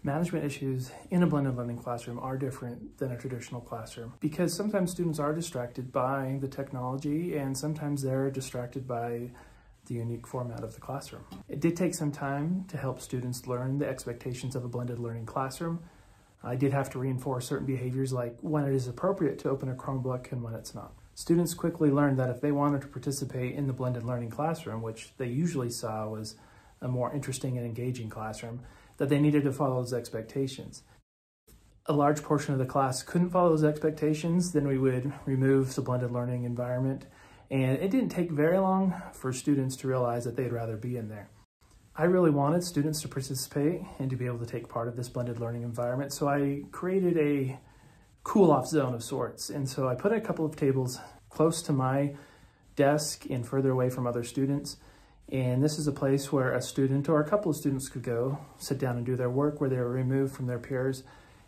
Management issues in a blended learning classroom are different than a traditional classroom because sometimes students are distracted by the technology and sometimes they're distracted by the unique format of the classroom. It did take some time to help students learn the expectations of a blended learning classroom. I did have to reinforce certain behaviors like when it is appropriate to open a Chromebook and when it's not. Students quickly learned that if they wanted to participate in the blended learning classroom, which they usually saw was a more interesting and engaging classroom, that they needed to follow those expectations. A large portion of the class couldn't follow those expectations, then we would remove the blended learning environment, and it didn't take very long for students to realize that they'd rather be in there. I really wanted students to participate and to be able to take part of this blended learning environment, so I created a cool-off zone of sorts. And so I put a couple of tables close to my desk and further away from other students. And this is a place where a student or a couple of students could go, sit down and do their work where they were removed from their peers.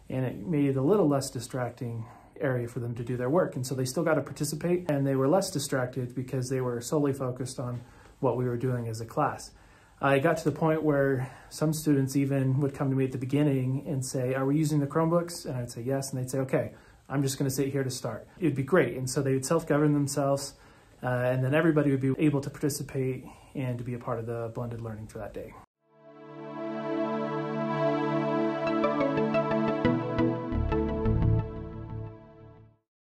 And it made it a little less distracting area for them to do their work. And so they still got to participate and they were less distracted because they were solely focused on what we were doing as a class. I got to the point where some students even would come to me at the beginning and say, "Are we using the Chromebooks?" And I'd say yes. And they'd say, "Okay, I'm just going to sit here to start." It'd be great. And so they would self-govern themselves. And then everybody would be able to participate and to be a part of the blended learning for that day.